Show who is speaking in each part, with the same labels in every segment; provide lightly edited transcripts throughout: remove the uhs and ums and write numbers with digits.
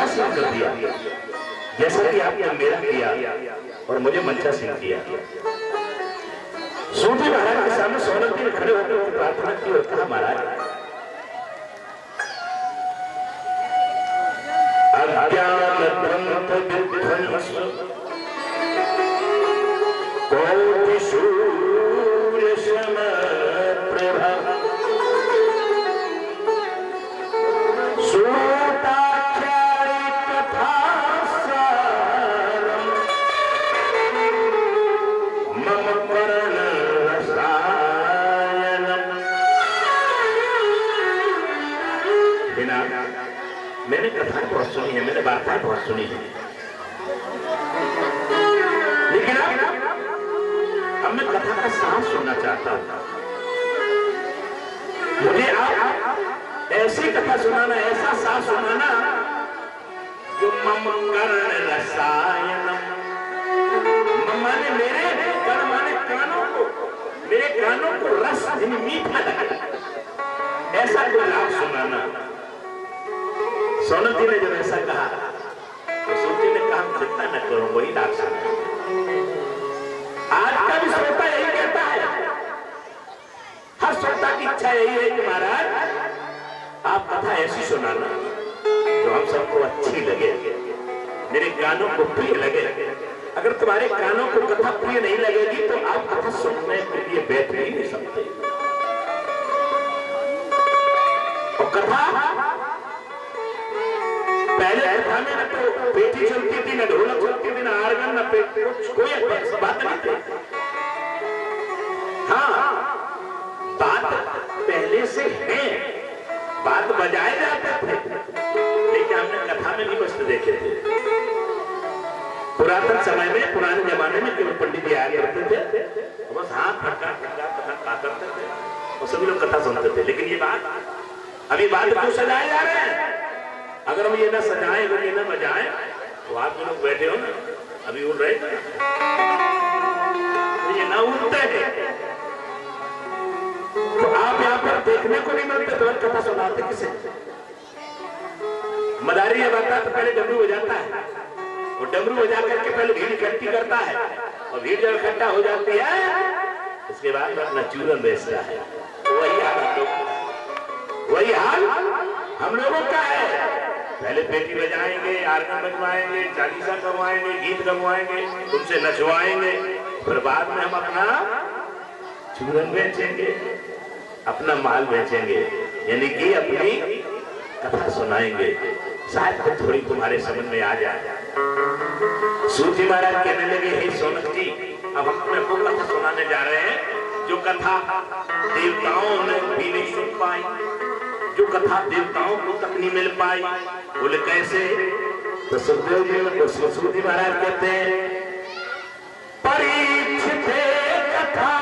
Speaker 1: मंचासीन कर दिया, जैसा कि आपने मेरा किया और मुझे मंचासीन किया। सूजी महाराज के सामने सोनक जी खड़े होकर प्रार्थना की और कहा, महाराज अज्ञान ग्रंथ विध्वंस कोटि सूर्य सम प्रभा सूताख्यायि कथा सारम मम कर्ण रसायनम। बिना मैंने कथा बहुत सुनी है, मैंने वार्ता बहुत सुनी है, लेकिन अब मैं कथा का सार सुनना चाहता हूं। मुझे आप ऐसी कथा सुनाना, ऐसा सार सुनाना जो मम कर्ण रसायनम, माने मेरे कर्ण माने कानों को, मेरे कानों को रस मीठा लगे, ऐसा कोई लाभ सुनाना। सोनक जी ने जब ऐसा कहा तो सूजी ने कहा, चिंता न करो, वही लाभ सुना। आज का भी श्रोता यही कहता है, हर श्रोता की इच्छा यही है कि महाराज आप कथा ऐसी सुनाना जो हम सबको अच्छी लगे, मेरे कानों को प्रिय लगे। अगर तुम्हारे कानों को कथा प्रिय नहीं लगेगी तो आप कथा सुनने के लिए बैठ ही नहीं सकते। और कथा पहले कथा में न तो पेटी चलती थी, न ढोलक चलती थी, न आर्गन, न कोई बात नहीं थी। हाँ, बात पहले से है, बात बजाए जाते थे, लेकिन हमने कथा में नहीं बजते देखे थे। पुरातन समय में, पुराने जमाने में केवल पंडित जी आया करते थे, बस हाथ फटका फटका कथा करते थे और सभी लोग कथा सुनते थे। लेकिन ये बात, अभी बात क्यों सजाए जा रहे हैं? अगर हम ये ना सजाएं, अगर ये ना बजाएं, तो आप जो लोग बैठे हो ना, अभी उड़ रहे थे, तो ये ना उड़ते हैं, तो आप यहाँ पर देखने को नहीं मिलते, तो कथा सुनाते किसे? मदारी जब आता है तो पहले डमरू बजाता है, और डमरू बजा करके पहले भीड़ इकट्ठी करता है, और भीड़ जब इकट्ठा हो जाती है उसके बाद अपना चूरन बेचता है। वही हाल हम लोग, वही हाल हम लोगों का है। पहले पेटी बजाएंगे, आर्गन बजवाएंगे, चालीसा गवाएंगे, गीत गवाएंगे, तुमसे नचवाएंगे, फिर बाद में हम अपना चूरन बेचेंगे, अपना माल बेचेंगे, यानी कि अपनी कथा सुनाएंगे। शायद तो थोड़ी तुम्हारे समझ में आ जाए। सूजी महाराज कहने लगे, हे सोनक जी, अब हम तुम्हें वो कथा सुनाने जा रहे हैं जो कथा देवताओं ने भी नहीं सुन पाई, जो कथा देवताओं को तक नहीं मिल पाई। बोले कैसे? तो सुखदेव जी, सूजी महाराज कहते हैं, परीक्षित कथा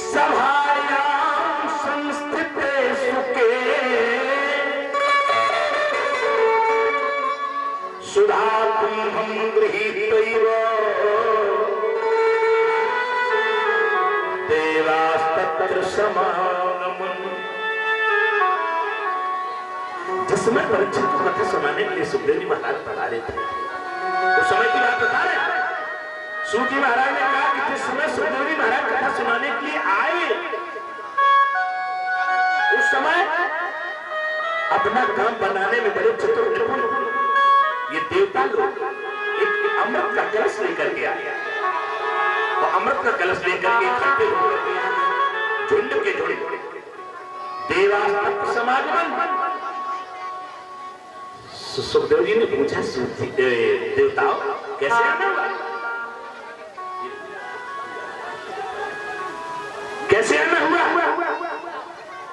Speaker 1: सभायां संस्थिते सुके सुधा कुंभं गृहीत्वैव देवास्तत्र समागमन्। जिस समय परीक्षित को कथा सुनाने के लिए सुखदेव जी महाराज बता रहे थे, उस समय की बात बता रहे हैं। सूजी महाराज ने कहा कि जिस समय सुखदेव जी महाराज कथा सुनाने के लिए आए, उस समय अपना काम बनाने में बड़े चतुर निपुण ये देवता लोग एक अमृत का कलश लेकर के आए, और अमृत का कलश लेकर के इकट्ठे हो गए, झुंड के झुंड, देवास्तत्र समागमन। सुखदेव जी ने पूछा, देवताओं कैसे आना हुआ, कैसे आना हुआ?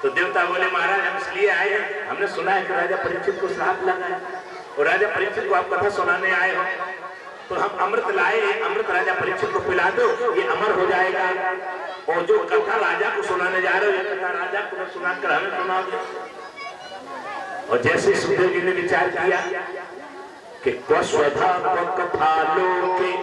Speaker 1: तो देवता बोले, महाराज हम इसलिए आए हैं, हमने सुना है कि राजा परीक्षित को श्राप लगा है, और राजा परीक्षित को आप कथा सुनाने आए हो, तो हम अमृत लाए, अमृत राजा परीक्षित को पिला दो, ये अमर हो जाएगा, और जो कथा राजा को सुनाने जा रहे हो, ये कथा राजा को सुनाकर हमें सुना दो। और जैसे सुखदेव जी ने विचार किया कि क्वस्वधा कथा लोके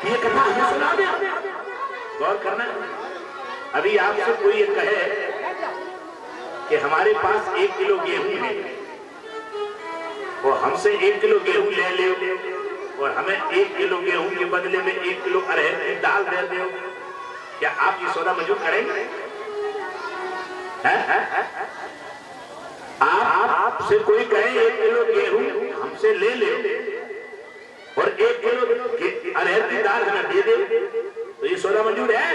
Speaker 1: ये कथा हमें सुना दे। गौर करना, अभी आपसे कोई ये कहे कि हमारे पास 1 किलो गेहूं है और हमसे 1 किलो गेहूं ले ले और हमें 1 किलो गेहूं के बदले में 1 किलो अरहर की दाल दे दो, क्या आप ये सौदा मंजूर करेंगे? आपसे कोई कहे 1 किलो गेहूं हमसे ले ले और 1 किलो अरहर की दाल हमें दे दे, तो ये सौदा मंजूर है?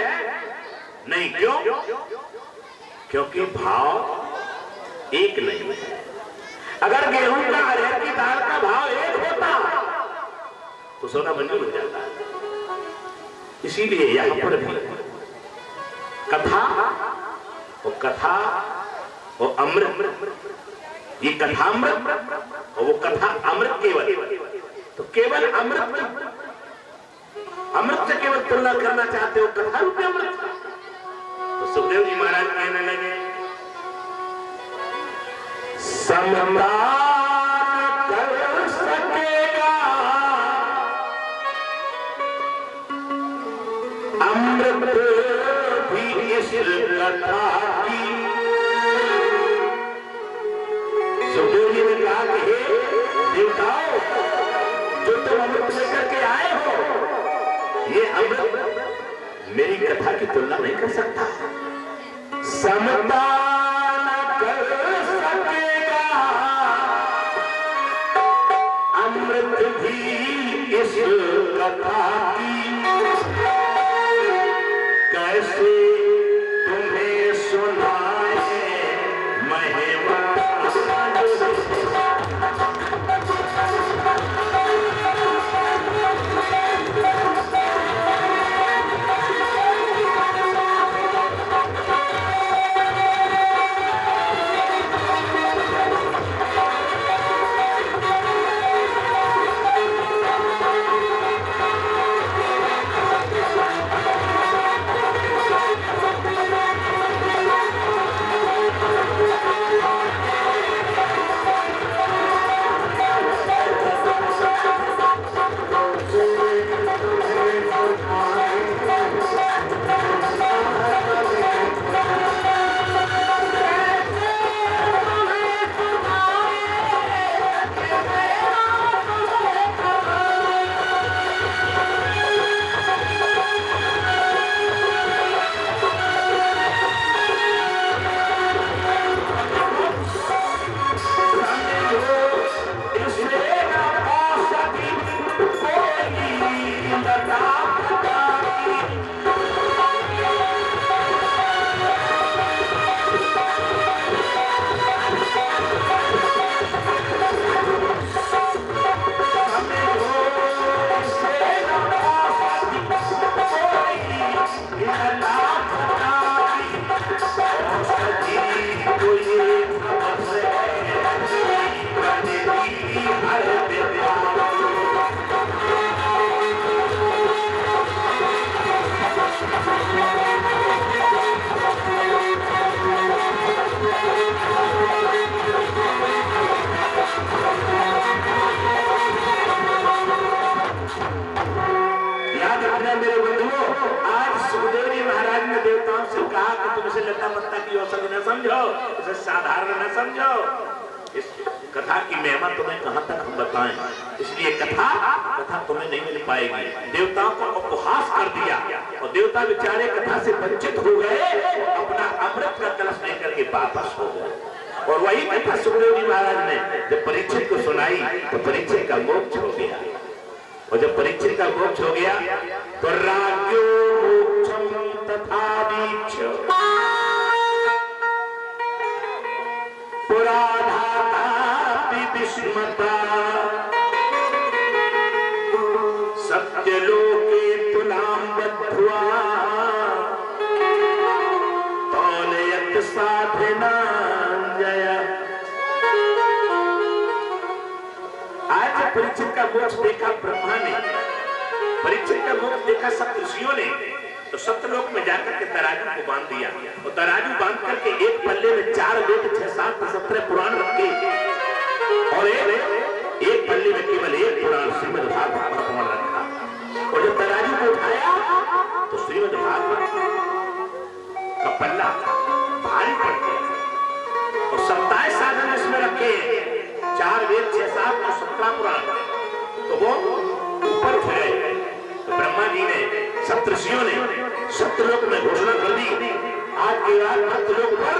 Speaker 1: नहीं। क्यों? क्योंकि भाव एक नहीं है। अगर गेहूं का अरहर की दाल का भाव एक होता तो सौदा मंजूर हो जाता है। इसीलिए यहां पर भी कथा और अमृत, ये कथामृत और वो कथा अमृत केवल, तो केवल अमृत से केवल तुलना करना चाहते हो कथा रूपी अमृत। तो सुखदेव जी महाराज कहने लगे समता कर सकेगा अमृत भी इस कथा की। सुखदेव जी ने कहा कि हे देवताओं, जो तुम अमृत लेकर के आए हो, ये अमृत मेरी कथा की तुलना नहीं कर सकता। समता न कर सकेगा अमृत भी इस कथा की। कैसे तुम्हें सुनाए महिमा साधारण न समझो। इस कथा की महिमा तुम्हें कहां तक हम बताएं, इसलिए कथा तुम्हें नहीं मिल पाएगी। देवताओं को उपहास कर दिया और देवता बेचारे कथा से वंचित हो गए, अपना अमृत का कलश लेकर के वापस हो गए। और वही कथा सुखदेव जी महाराज ने जब परीक्षित को सुनाई तो परीक्षित का मोक्ष हो गया। और जब परीक्षित का मोक्ष हो गया तो राज्यो मोक्षम तथा वीक्ष पुराधाता विस्मता सत्यलोके तुलां बद्ध्वा तौलयत् साधना जय। आज परीक्षित का मोक्ष देखा ब्रह्मा ने, परीक्षित का मोक्ष देखा सप्तऋषियों ने, तो सप्तलोक में जाकर के तराजू को बांध दिया और तराजू बांध करके एक पल्ले में 4 वेद 6 7 17 पुराण रखे और एक पल्ले में केवल एक पुराण श्रीमद् भागवत महापुराण रखा। और जब तराजू को पल्ला भारी पड़ गया। और 27 साधन इसमें रखे हैं, 4 वेद 6 7 और 17 पुराण। तो वो ऊपर उठ गए। तो ब्रह्मा जी ने, सप्तऋषियों ने सत्यलोक में घोषणा कर दी, आज के बाद सत्यलोक पर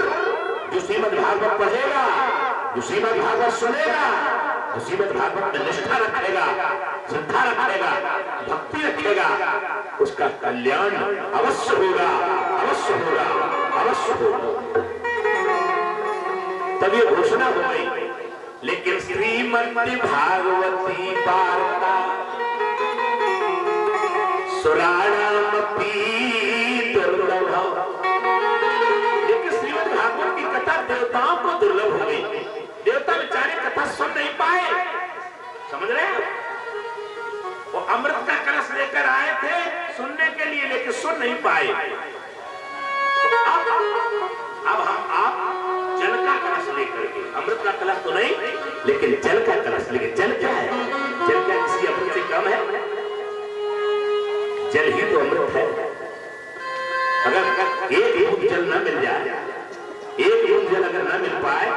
Speaker 1: जो श्रीमद् भागवत पढ़ेगा, जो श्रीमद् भागवत सुनेगा, जो श्रीमद् भागवत में निष्ठा रखेगा, श्रद्धा रखेगा, भक्ति रखेगा, उसका कल्याण अवश्य होगा, अवश्य होगा, अवश्य होगा। तब ये घोषणा हो गई। लेकिन श्रीमद् भागवती वार्ता सुराणामपि दुर्लभ। लेकिन श्रीमद् भागवत की कथा देवताओं को दुर्लभ हो गई। देवता बेचारे कथा सुन नहीं पाए। समझ रहे हैं? वो अमृत का कलश लेकर आए थे सुनने के लिए, लेकिन सुन नहीं पाए। तो अब आप जल का कलश लेकर के, अमृत का कलश तो नहीं, लेकिन जल का कलश। लेकिन जल क्या है? जल क्या किसी अमृत से कम है? जल ही तो अमृत है। अगर एक बूंद जल न मिल जाए, एक बूंद जल अगर न मिल पाए,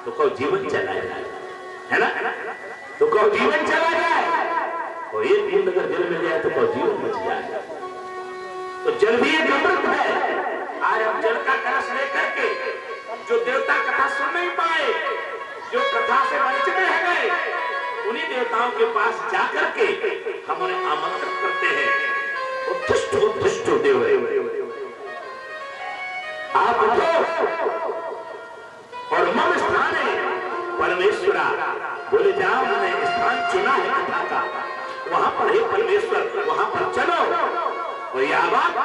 Speaker 1: तो कहो जीवन चला जाए, है ना? तो कहो जीवन चला जाए। और एक बूंद अगर जल मिल जाए तो कहो जीवन बच जाए। तो जल भी एक अमृत है। आज हम जल का कलश लेकर के, जो देवता कथा सुन नहीं पाए, जो कथा से वंचित रह गए, उन्हीं देवताओं के पास जाकर के हम उन्हें आमंत्रित करते हैं। उत्तिष्ठ देव, आप उठो और मम स्थान है परमेश्वरा। बोले जाओ, मैंने स्थान चुना है कथा का, वहां पर है परमेश्वर, वहां पर चलो। और यावत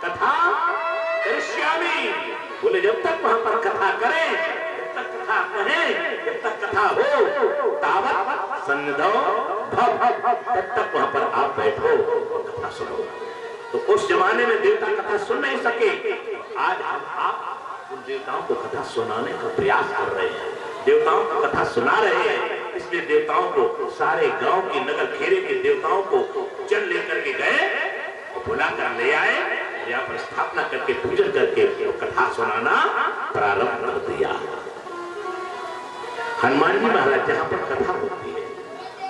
Speaker 1: कथा करिष्यामि। बोले जब तक वहां पर कथा करें, जब तक कथा करें, जब तक कथा हो, तावत सन्निधौ भव, तब तक वहां पर आप बैठो और कथा सुनो। तो उस जमाने में देवता कथा सुन नहीं सके। आज आप उन देवताओं को कथा सुनाने का प्रयास कर रहे हैं, देवताओं को कथा सुना रहे हैं। इसलिए देवताओं को, सारे गांव की, नगर खेरे के देवताओं को जल लेकर के गए और बुला कर ले आए। यहाँ पर स्थापना करके, पूजन करके कथा सुनाना प्रारंभ कर दिया। हनुमान जी महाराज जहाँ पर कथा होती है,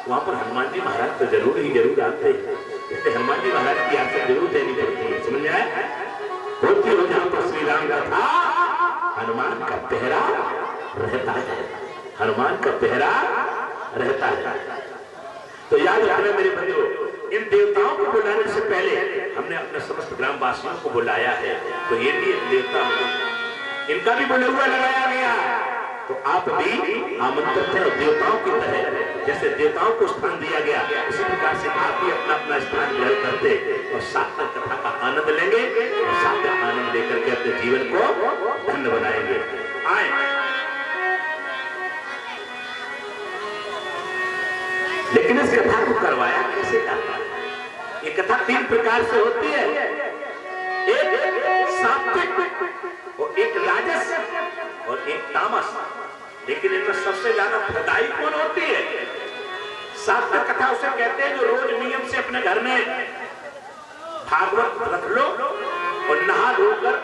Speaker 1: वहां पर हनुमान जी महाराज तो जरूर आते हैं। इसलिए हनुमान जी महाराज की आरती जरूर देनी पड़ती है। समझ आए? होती हो जहां पर श्री राम कथा, हनुमान का पहरा रहता है, हनुमान का पहरा रहता है। तो याद रखना मेरे बंधुओं, इन देवताओं को बुलाने से पहले हमने अपने समस्त ग्रामवासियों को बुलाया है। तो ये भी एक देवता, इनका भी बुला हुआ लगाया गया। तो आप भी आमंत्रित हैं। देवताओं की तरह जैसे देवताओं को स्थान दिया गया, इसी प्रकार से आप भी अपना अपना स्थान ग्रहण करते और सार्थक कथा का आनंद लेंगे और सार्थक आनंद लेकर के अपने जीवन को धन्य बनाएंगे। आए, लेकिन इस कथा को करवाया कैसे जाता है? ये कथा 3 प्रकार से होती है, एक सात्विक और एक राजस और एक तामस। लेकिन इनमें सबसे ज्यादा फलदायी कौन होती है? सात्विक कथा उसे कहते हैं जो रोज नियम से अपने घर में भागवत रख लो और नहा धोकर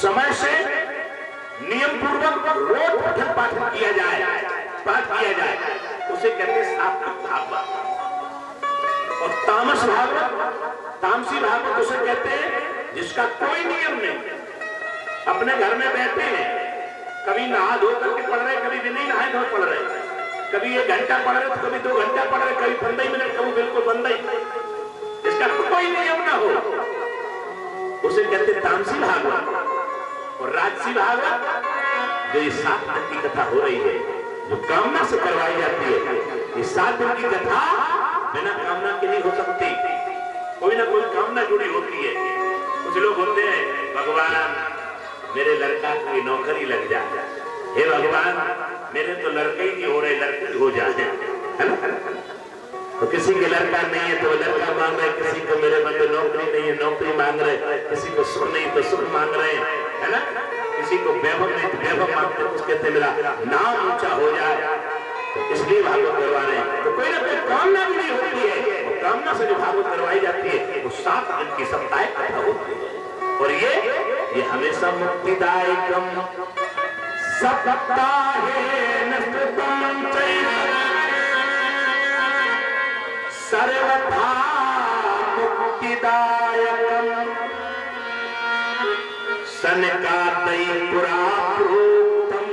Speaker 1: समय से नियम पूर्वक रोज पठन पाठन किया जाए, पाठ किया जाए, उसे कहते हैं सात्विक भागवत। और तामस भागवत, तामसी भागवत उसे कहते हैं जिसका कोई नियम नहीं, अपने घर में बैठे हैं, कभी नहा धो करके पढ़ रहे, कभी भी नहीं नहाए धो पढ़ रहे, कभी 1 घंटा पढ़ रहे तो कभी 2 घंटा पढ़ रहे, कभी 15 मिनट, कभी बिल्कुल बंद ही, जिसका कोई नियम ना हो, उसे कहते हैं तामसी भागवत। और राजसी भागवत जो ये 7 दिन की कथा हो रही है, जो कामना से करवाई जाती है, ये 7 दिन की कथा बिना कामना के नहीं हो सकती, कोई ना कोई कामना जुड़ी होती है। कुछ लोग होते हैं, भगवान मेरे लड़का की नौकरी लग जाए, हे भगवान मेरे तो लड़के ही नहीं हो रहे, लड़के हो जाए, है ना? तो किसी के लड़का नहीं है तो लड़का मांग रहे, किसी को मेरे मन में नौकरी नहीं है, नौकरी मांग रहे, किसी को सुख नहीं तो सुख मांग रहे, है ना? किसी को वैभव नहीं तो वैभव मांगते, कुछ कहते मेरा नाम ऊंचा हो जाए, तो इसलिए भागवत करवा रहे हैं। तो कोई ना कोई कामना जुड़ी होती है, और कामना से जो भागवत करवाई जाती है वो 7 दिन की साप्ताहिक कथा होती है। और ये हमेशा मुक्तिदायकम सप्ताहेन स्तुतं सर्वथा मुक्तिदायकम सनकादि पुरा प्रोक्तम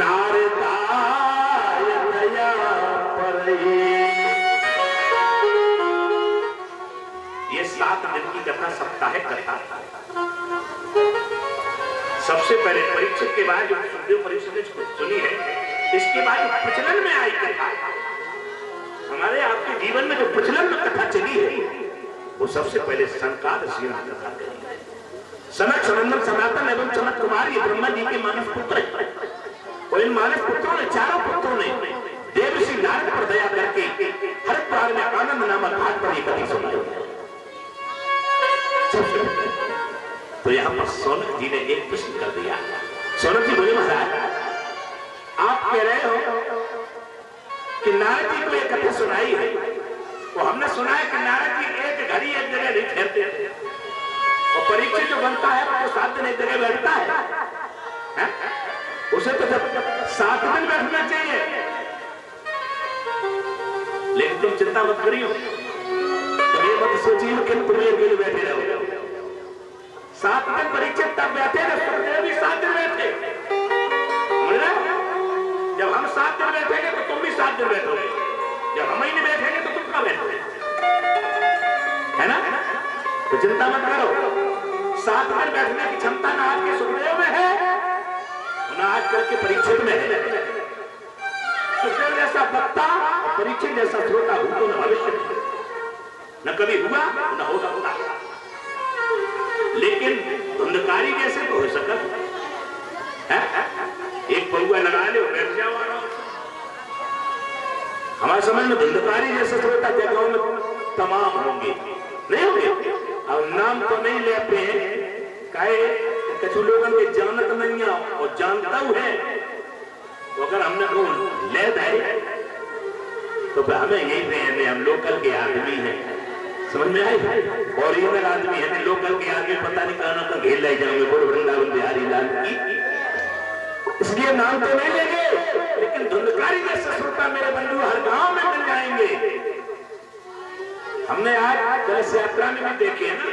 Speaker 1: नारदाय दया परये। ये 7 दिन की कथा साप्ताहिक कथा। सबसे पहले परीक्षित के बाद जो सुखदेव परीक्षित ने सुनी है, इसके बाद प्रचलन में आई कथा, हमारे आपके जीवन में जो प्रचलन में कथा चली है, वो सबसे पहले सनकाद ऋषि ने कथा कही। सनक, सनंदन, सनातन एवं सनत कुमार ये ब्रह्मा जी के मानस पुत्र हैं। और इन मानस पुत्रों ने, चारों पुत्रों ने देवर्षि नारद पर दया करके हरिद्वार में आनंद नामक घाट पर ये कथा सुनाई है। तो यहाँ पर सोनक जी ने एक प्रश्न कर दिया। सोनक जी बोले, महाराज आप कह रहे हो कि नारद जी को एक कथा सुनाई है, वो हमने सुना है कि नारद जी एक घड़ी एक जगह नहीं ठहरते थे, और परीक्षित जो बनता है वो 7 दिन एक जगह बैठता है? उसे तो जब 7 दिन बैठना चाहिए। लेकिन तुम चिंता मत करियो, तुम ये मत सोचिए कि तुम अकेले बैठे रहो। 7 दिन परीक्षित तब बैठे थे, सुखदेव भी 7 दिन बैठे। जब हम 7 दिन बैठेंगे तो तुम भी 7 दिन बैठोगे, जब हम ही नहीं बैठेंगे तो तुम कहाँ बैठोगे? है ना? तो चिंता मत करो, 7 दिन बैठने की क्षमता ना आज के सुखदेव में है, ना आजकल के परीक्षित में है। सुखदेव जैसा वक्ता, परीक्षित जैसा श्रोता हो तो न भविष्य में, न कभी हुआ न हो सकता। लेकिन धुंधकारी जैसे तो हो सकता है। एक पौआ लगा ले बैठ जाओ आराम। हमारे समय में धुंधकारी जैसे श्रोता जगहों में तमाम होंगे, नहीं होंगे? अब नाम तो नहीं लेते हैं, काहे कुछ लोगों के जानत नहीं है और जानता है, तो अगर हमने को ले दे तो हमें यही नहीं, हम लोकल के आदमी हैं, समझ में आई? और ये मेरा आदमी है, लोकल के आदमी पता नहीं कहां का घेर ले जाएंगे, बोलो वृंदावन बिहारी लाल की, इसलिए नाम तो नहीं लेंगे, लेकिन धुंधकारी जैसे श्रोता मेरे बंधु हर गांव में मिल जाएंगे। हमने आज कलश यात्रा में भी देखे हैं ना,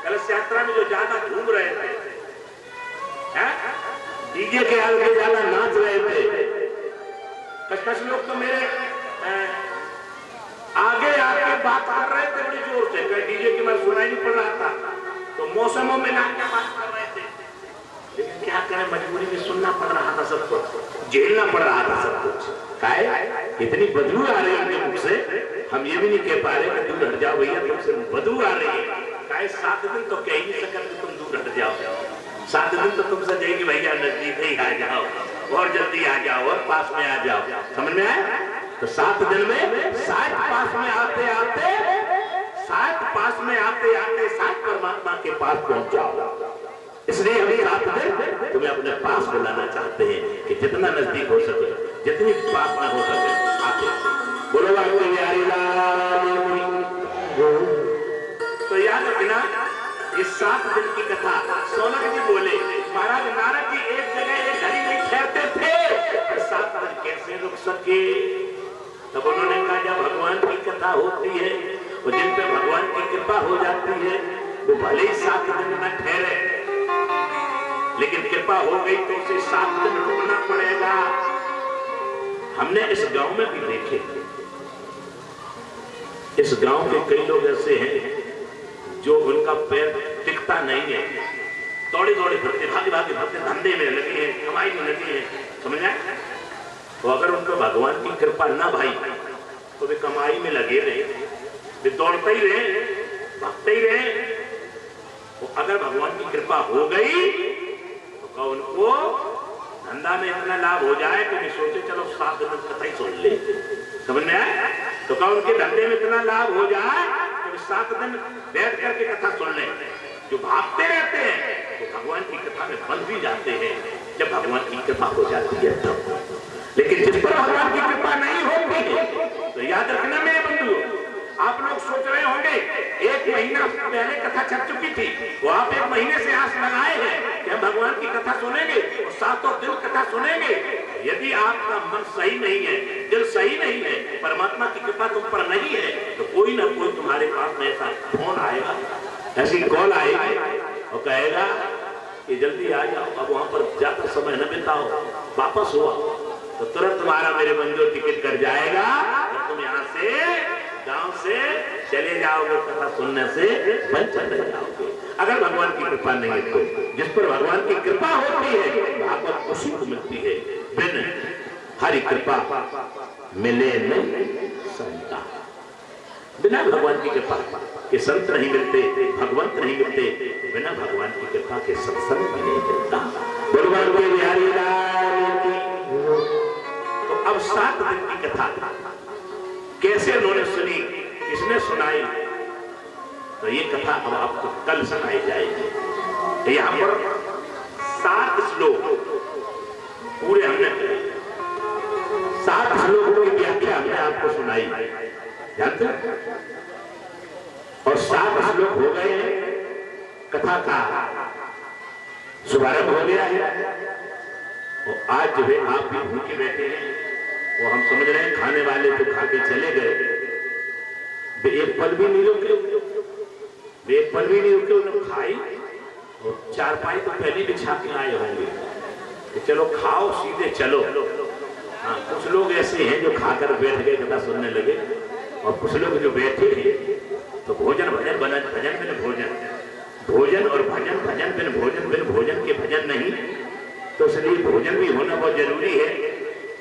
Speaker 1: कलश यात्रा में जो ज्यादा घूम रहे थे, डीजे के आगे ज्यादा नाच रहे थे। कुछ लोग तो मेरे आगे आके बात कर रहे थे बड़ी जोर से, डीजे की मैं सुनाई नहीं पड़ रहा था, तो मौसमों में लाके बात कर रहे थे। लेकिन क्या करें, मजबूरी में सुनना पड़ रहा था, सब कुछ झेलना पड़ रहा था, सब कुछ। काहे इतनी बदबू आ रही है उनके मुख से, हम ये भी नहीं कह पा रहे कि दूर हट जाओ भैया, तुमसे बदबू आ रही है। काहे 7 दिन तो कह ही नहीं सकते कि तुम दूर हट जाओ, 7 दिन तो तुमसे जाएगी भैया नजदीक ही आ जाओ, और जल्दी आ जाओ, और पास में आ जाओ, समझ में आया? तो 7 दिन में 7 पास में आते आते 7 परमात्मा के पास पहुंच जाओ। इसलिए हम 7 दिन तुम्हें अपने पास बुलाना चाहते हैं कि जितना नजदीक हो सके, जितनी पास में हो सके आते। बोलो बिहारी लाल। तो याद रखना, इस 7 दिन की कथा सोनक जी बोले, महाराज नारद जी एक जगह एक घड़ी नहीं ठहरते थे, 7 दिन कैसे रुक सके? तब उन्होंने कहा, जब भगवान की कथा होती है, वो जिन पे भगवान की कृपा हो जाती है, वो भले ही 7 दिन न ठहरे, लेकिन कृपा हो गई तो उसे 7 दिन रुकना पड़ेगा। हमने इस गांव में भी देखे, इस गांव के कई लोग ऐसे हैं जो उनका पैर टिकता नहीं है, दौड़े दौड़े फिरते, भागे भागे फिरते, धंधे में लगे हैं, कमाई में लगे हैं, समझ आए? तो अगर उनको भगवान की कृपा ना भाई, तो वे कमाई में लगे रहे, वे दौड़ते ही रहे, भागते ही रहे। तो अगर भगवान की कृपा हो गई तो उनको धंधा में इतना लाभ हो जाए कि वे सोचे चलो 7 दिन कथा ही सुन ले, समझ में आए? तो क्या उनके धंधे में इतना लाभ हो जाए कि 7 दिन बैठ करके कथा सुन ले। जो भागते रहते हैं तो भगवान की कथा में बंध भी जाते हैं, जब भगवान की कृपा हो जाती है तब। लेकिन जिस पर भगवान की कृपा नहीं होती तो याद रखना मेरे बंधु, आप लोग सोच रहे होंगे 1 महीना पहले कथा चल चुकी थी, वो आप 1 महीने से आस लगाए हैं कि हम भगवान की कथा सुनेंगे और सातों दिन कथा सुनेंगे। यदि आपका मन सही नहीं है, दिल सही नहीं है, परमात्मा की कृपा तुम पर नहीं है, तो कोई ना कोई तुम्हारे पास में ऐसा फोन आएगा, ऐसी कॉल आएगी और कहेगा कि जल्दी आ जाओ, अब वहां पर ज्यादा समय न बिताओ, वापस हुआ तो तुरंत तुम्हारा मेरे मंदिर टिकट कर जाएगा और तुम यहाँ से गांव से चले जाओगे, कथा सुनने से वंचित रह जाओगे। अगर भगवान की कृपा नहीं है तो जिस पर भगवान की कृपा होती है भागवत को सुख मिलती है। बिन हरि कृपा मिले नहीं संता, बिना भगवान की कृपा के संत नहीं मिलते, भगवंत नहीं मिलते, बिना भगवान की कृपा के सत्संग भी नहीं मिलता। भगवान के बिहारी लाल की। तो अब 7 दिन की कथा कैसे उन्होंने सुनी, किसने सुनाई, तो ये कथा अब आपको कल सुनाई जाएगी। यहाँ पर 7 श्लोक पूरे हमने 7 श्लोकों की व्याख्या हमने आपको सुनाई, जानते हैं? और 7 श्लोक हो गए हैं, कथा का शुभारंभ हो गया है। और आज जो है आप भी भूखे बैठे हैं, वो हम समझ रहे हैं खाने वाले तो खा के चले गए, वे एक पल भी नहीं रुके, उन्होंने खाई और 4 तो पहले बिछा के आए होंगे कि चलो खाओ सीधे चलो। हाँ, कुछ लोग ऐसे हैं जो खाकर बैठ गए, कथा सुनने लगे, और कुछ लोग जो बैठे हैं तो भोजन भजन भजन बिन भोजन, भोजन और भजन, भजन बिन भोजन, बिन भोजन के भजन नहीं, तो इसलिए भोजन भी होना बहुत जरूरी है।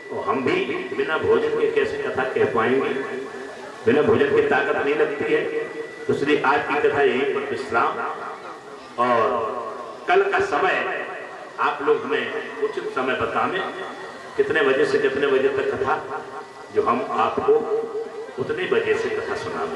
Speaker 1: और हम भी बिना भोजन के कैसे कथा कह पाएंगे, बिना भोजन की ताकत नहीं लगती है। तो इसलिए आज की कथा यहीं पर विश्राम, और कल का समय आप लोग हमें उचित समय बताएं, कितने बजे से कितने बजे तक कथा, जो हम आपको उतने बजे से कथा सुनाएं।